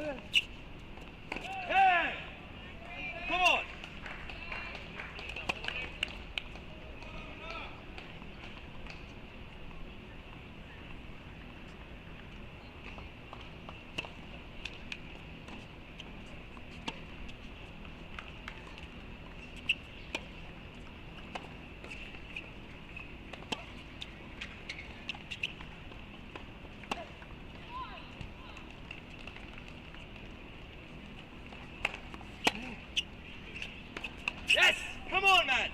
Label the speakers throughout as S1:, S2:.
S1: Hey! Come on! Yes! Come on, man!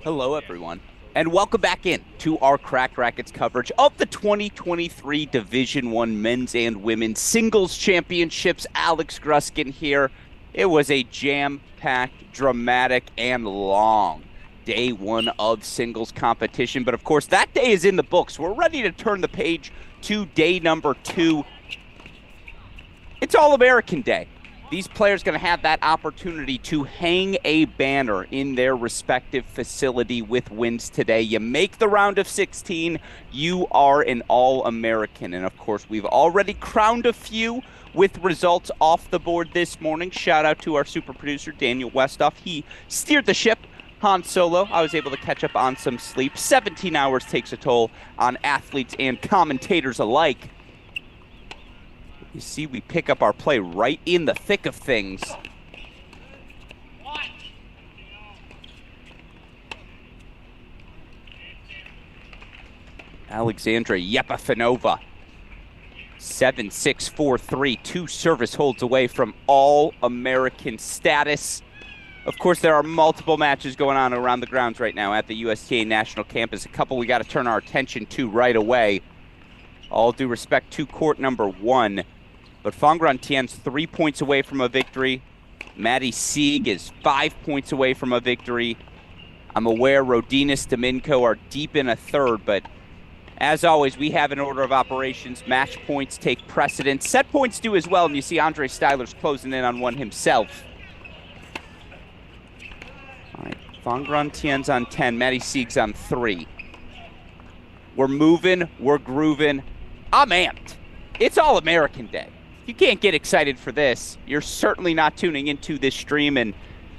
S2: Hello, everyone. And welcome back in to our Cracked Racquets coverage of the 2023 Division I Men's and Women's Singles Championships. Alex Gruskin here. It was a jam-packed, dramatic, and long day one of singles competition. But of course, that day is in the books. We're ready to turn the page to day number 2. It's All-American Day. These players going to have that opportunity to hang a banner in their respective facility with wins today. You make the round of 16, you are an All-American. And of course, we've already crowned a few with results off the board this morning. Shout out to our super producer, Daniel Westoff. He steered the ship. Han Solo, I was able to catch up on some sleep. 17 hours takes a toll on athletes and commentators alike. You see, we pick up our play right in the thick of things. Alexandra Yepafanova, 7-6, 4-3, 2 service holds away from All-American status. Of course, there are multiple matches going on around the grounds right now at the USTA National Campus. A couple we got to turn our attention to right away. All due respect to court number 1. But Fangrantien's 3 points away from a victory. Maddie Sieg is 5 points away from a victory. I'm aware Rodinas Domingo are deep in a third, but as always, we have an order of operations. Match points take precedence. Set points do as well, and you see Andre Styler's closing in on one himself. All right, Fangrantien's on 10, Maddie Sieg's on 3. We're moving, we're grooving. I'm amped. It's All-American Day. You can't get excited for this. You're certainly not tuning into this stream. And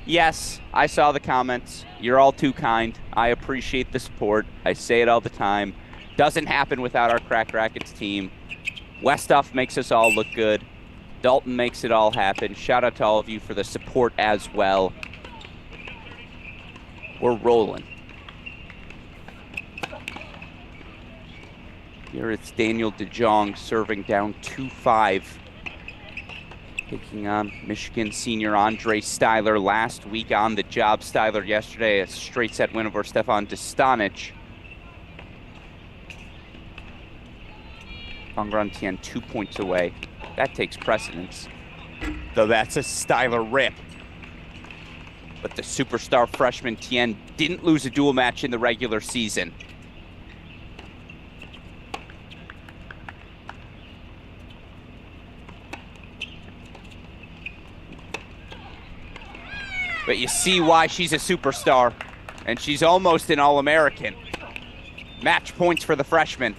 S2: yes, I saw the comments. You're all too kind. I appreciate the support. I say it all the time. Doesn't happen without our Cracked Racquets team. Westoff makes us all look good. Dalton makes it all happen. Shout out to all of you for the support as well. We're rolling. Here it's Daniel DeJong serving down 2-5. Taking on Michigan senior Andre Styler last week on the job. Styler yesterday, a straight set win over Stefan Dostanic. Fangrantien 2 points away. That takes precedence. Though that's a Styler rip. But the superstar freshman Tien didn't lose a dual match in the regular season. But you see why she's a superstar, and she's almost an All-American. Match points for the freshman.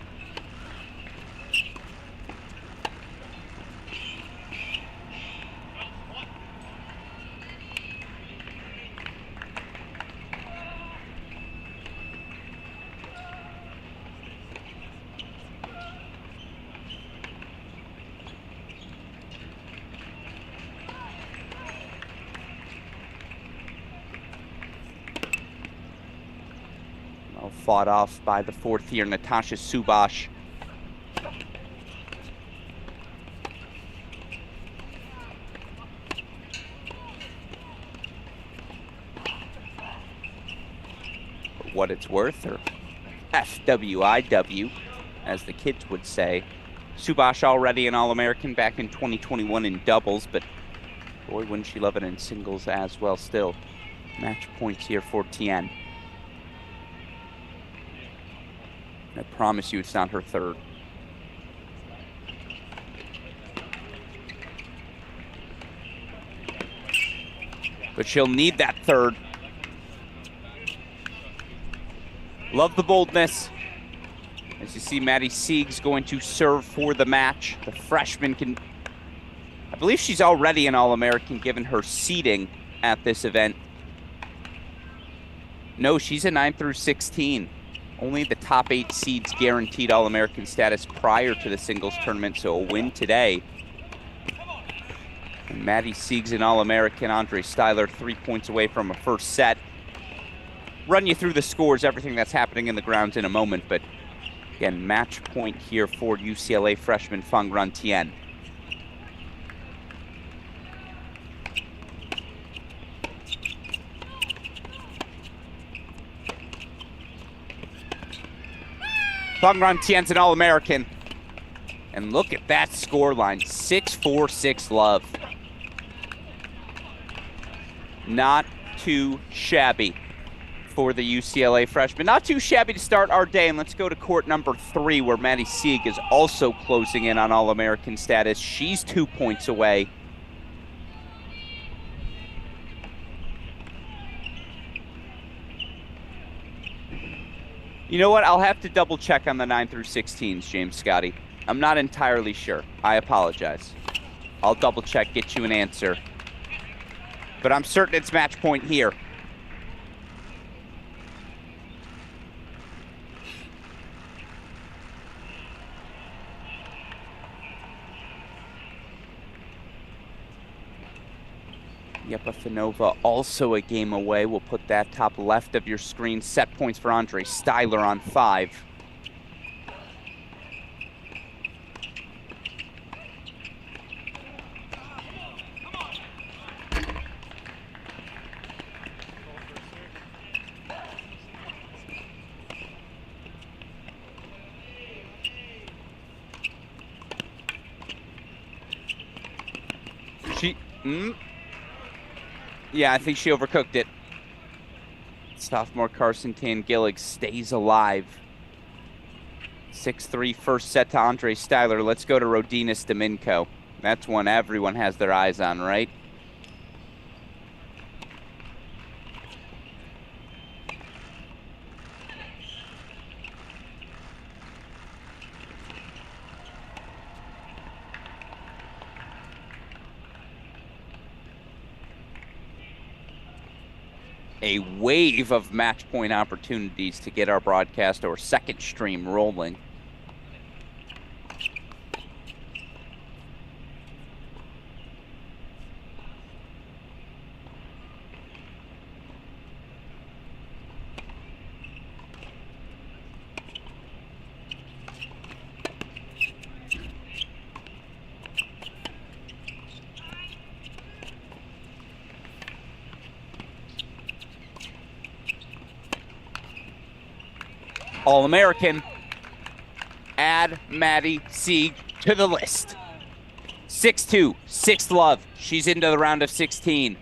S2: Fought off by the fourth year, Natasha Subash. For what it's worth, or FWIW, as the kids would say. Subash already an All-American back in 2021 in doubles, but boy, wouldn't she love it in singles as well still. Match points here for Tien. I promise you it's not her third. But she'll need that third. Love the boldness. As you see, Maddie Sieg's going to serve for the match. The freshman can... I believe she's already an All-American given her seeding at this event. No, she's a 9 through 16. Only the top 8 seeds guaranteed All-American status prior to the singles tournament, so a win today. And Maddie Sieg's an All-American. Andre Styler 3 points away from a first set. Run you through the scores, everything that's happening in the grounds in a moment, but again, match point here for UCLA freshman Fangrantien. Pangran Tien's an All-American. And look at that score line, 6-4-6 love. Not too shabby for the UCLA freshman. Not too shabby to start our day. And let's go to court number 3, where Maddie Sieg is also closing in on All-American status. She's 2 points away. You know what? I'll have to double check on the 9 through 16s, James Scotty. I'm not entirely sure. I apologize. I'll double check, get you an answer. But I'm certain it's match point here. Yepafanova also a game away. We'll put that top left of your screen. Set points for Andre Styler on 5. Yeah, I think she overcooked it. Sophomore Carson Tangillig stays alive. 6-3 first set to Andre Styler. Let's go to Rodinas Domingo. That's one everyone has their eyes on, right? A wave of match point opportunities to get our broadcast or second stream rolling. All-American. Add Maddie Sieg to the list. 6-2, 6 love. She's into the round of 16.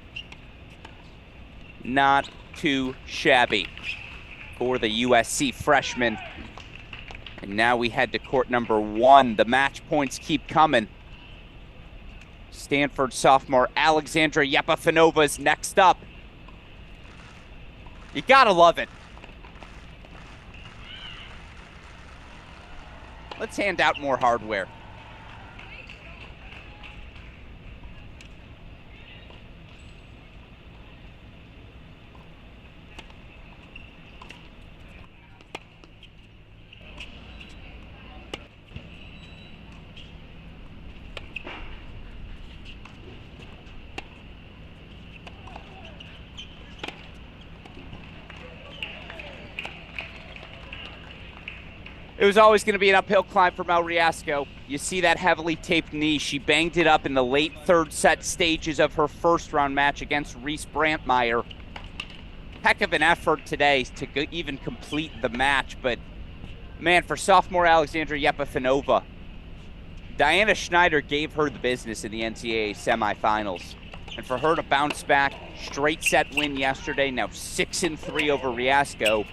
S2: Not too shabby for the USC freshman. And now we head to court number 1. The match points keep coming. Stanford sophomore Alexandra Yepafanova is next up. You gotta love it. Let's hand out more hardware. It was always going to be an uphill climb for Mel Riasco. You see that heavily taped knee. She banged it up in the late third set stages of her first round match against Reese Brantmeyer. Heck of an effort today to even complete the match, but man, for sophomore Alexandra Yepafanova, Diana Schneider gave her the business in the NCAA semifinals. And for her to bounce back, straight set win yesterday, now 6-3 over Riasco.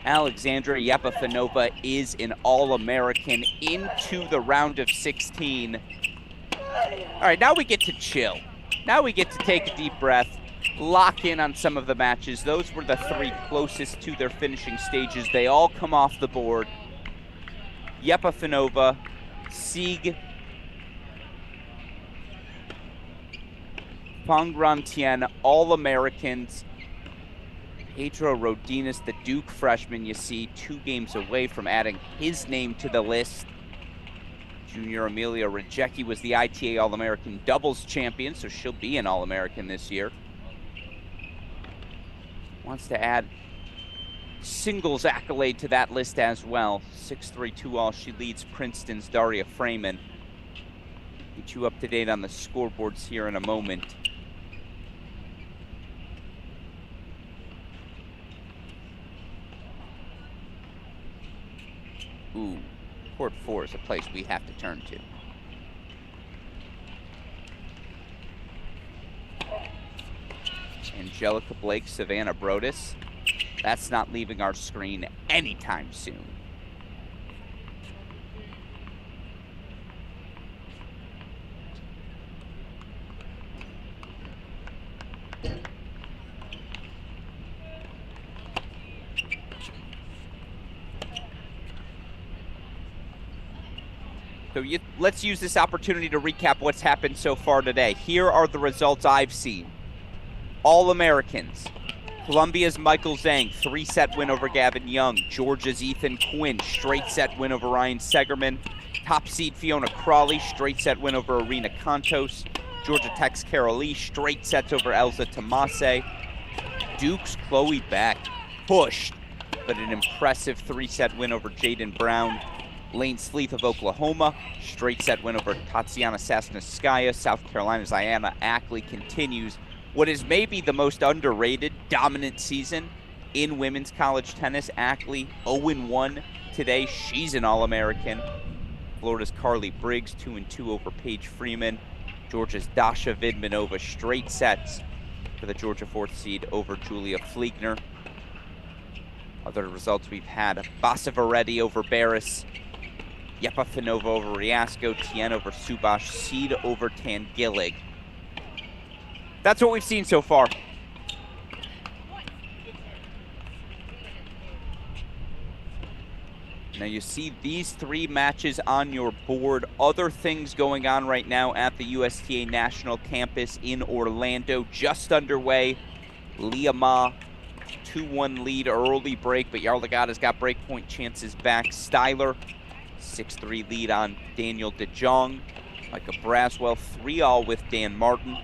S2: Alexandra Yepafanova is an All-American into the round of 16. All right, now we get to chill. Now we get to take a deep breath, lock in on some of the matches. Those were the 3 closest to their finishing stages. They all come off the board. Yepafanova, Sieg, Pangran Tien, All-Americans. Pedro Rodinas, the Duke freshman, you see, 2 games away from adding his name to the list. Junior Amelia Rajecki was the ITA All-American doubles champion, so she'll be an All-American this year. Wants to add singles accolade to that list as well. 6-3 2-all, she leads Princeton's Daria Freeman. Get you up to date on the scoreboards here in a moment. Ooh, court 4 is a place we have to turn to. Angelica Blake, Savannah Brodus. That's not leaving our screen anytime soon. So let's use this opportunity to recap what's happened so far today. Here are the results I've seen. All-Americans. Columbia's Michael Zhang, 3-set win over Gavin Young. Georgia's Ethan Quinn, straight-set win over Ryan Segerman. Top seed Fiona Crawley, straight-set win over Arena Contos. Georgia Tech's Carol Lee, straight sets over Elza Tomase. Duke's Chloe Beck, pushed, but an impressive 3-set win over Jaden Brown. Lane Sleeth of Oklahoma, straight set win over Tatiana Sasnaskaya. South Carolina's Ayanna Ackley continues what is maybe the most underrated, dominant season in women's college tennis. Ackley 0-1 today. She's an All-American. Florida's Carly Briggs 2-2 over Paige Freeman. Georgia's Dasha Vidmanova, straight sets for the Georgia 4th seed over Julia Fliegner. Other results we've had: Basaveretti over Barris. Yepa Finova over Riasco, Tien over Subash, Seed over Tangillig. That's what we've seen so far. Now you see these 3 matches on your board. Other things going on right now at the USTA National Campus in Orlando. Just underway. Leah Ma, 2-1 lead, early break, but Yarlagada's got breakpoint chances back. Styler, 6-3 lead on Daniel DeJong. Micah Braswell, 3-all with Dan Martin.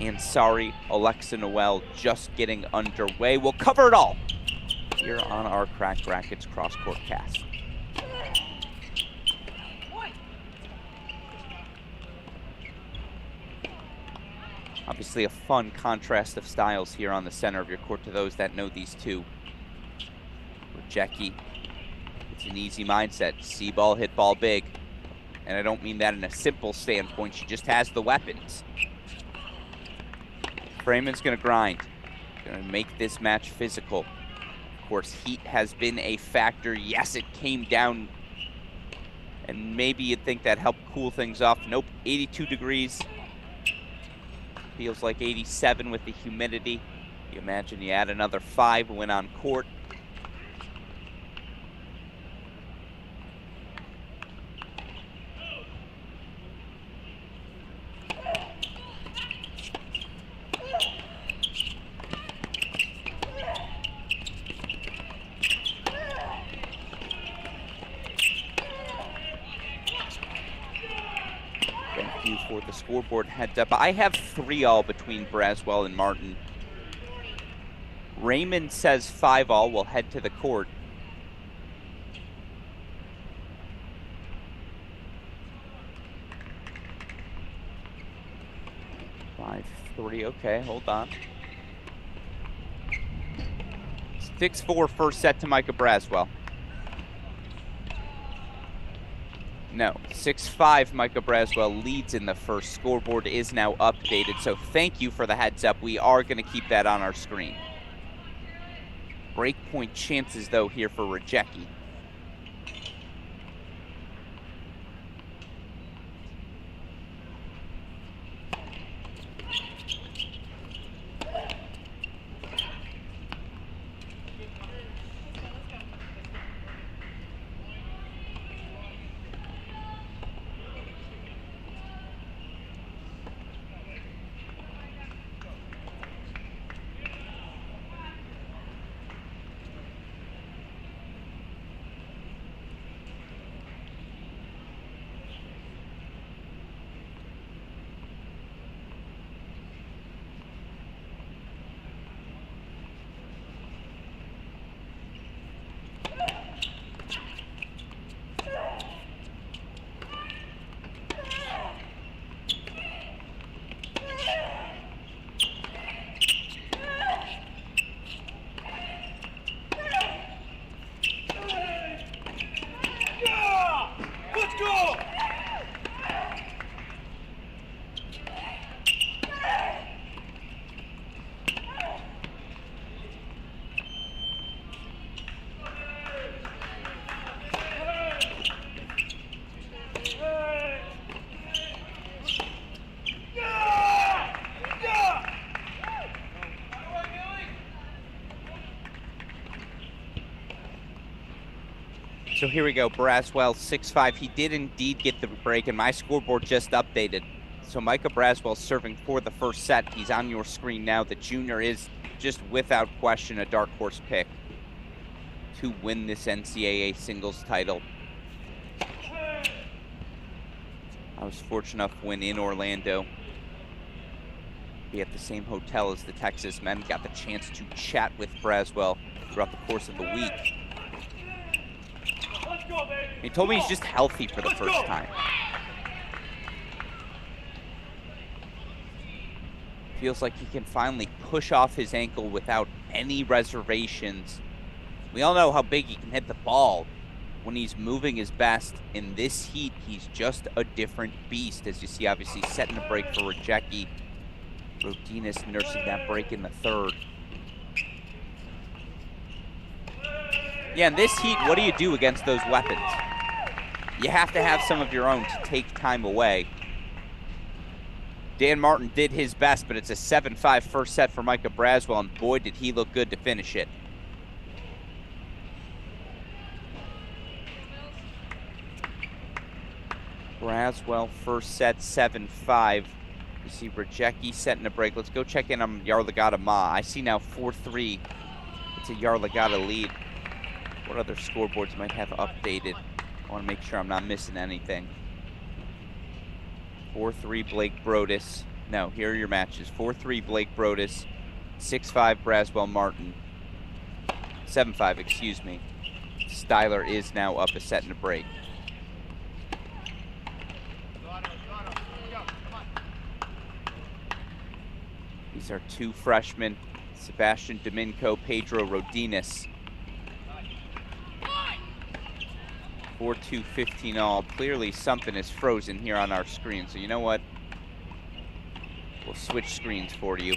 S2: And sorry, Alexa Noel just getting underway. We'll cover it all here on our Cracked Racquets Cross-Court Cast. Obviously a fun contrast of styles here on the center of your court to those that know these two. Jackie, it's an easy mindset. See ball, hit ball big. And I don't mean that in a simple standpoint. She just has the weapons. Freeman's going to grind. Going to make this match physical. Of course, heat has been a factor. Yes, it came down. And maybe you'd think that helped cool things off. Nope, 82 degrees. Feels like 87 with the humidity. You imagine you add another 5 when on court. For the scoreboard heads up. I have 3-all between Braswell and Martin. Raymond says 5-all. We'll head to the court. Five, 3, okay, hold on. 6-4 first set to Micah Braswell. No, 6-5 Micah Braswell leads in the first. Scoreboard is now updated, so thank you for the heads up. We are going to keep that on our screen. Breakpoint chances, though, here for Rajecki. So here we go, Braswell 6'5". He did indeed get the break, and my scoreboard just updated. So Micah Braswell serving for the first set. He's on your screen now. The junior is just without question a dark horse pick to win this NCAA singles title. I was fortunate enough when in Orlando, be at the same hotel as the Texas men. Got the chance to chat with Braswell throughout the course of the week. He told me he's just healthy for the first time. Feels like he can finally push off his ankle without any reservations. We all know how big he can hit the ball when he's moving his best. In this heat, he's just a different beast. As you see, obviously setting the break for Rajecki. Rodinas nursing that break in the third. Yeah, in this heat, what do you do against those weapons? You have to have some of your own to take time away. Dan Martin did his best, but it's a 7-5 first set for Micah Braswell, and boy, did he look good to finish it. Braswell first set, 7-5. You see Rajecki setting a break. Let's go check in on Yarlagadda Ma. I see now 4-3. It's a Yarlagadda lead. What other scoreboards might have updated? I want to make sure I'm not missing anything. 4-3 Blake Brodus. No, here are your matches. 4-3 Blake Brodus. 6-5 Braswell Martin. 7-5, excuse me. Styler is now up a set and a break. These are two freshmen, Sebastian Domingo, Pedro Rodinas. 4-2-15 all. Clearly something is frozen here on our screen. So you know what? We'll switch screens for you.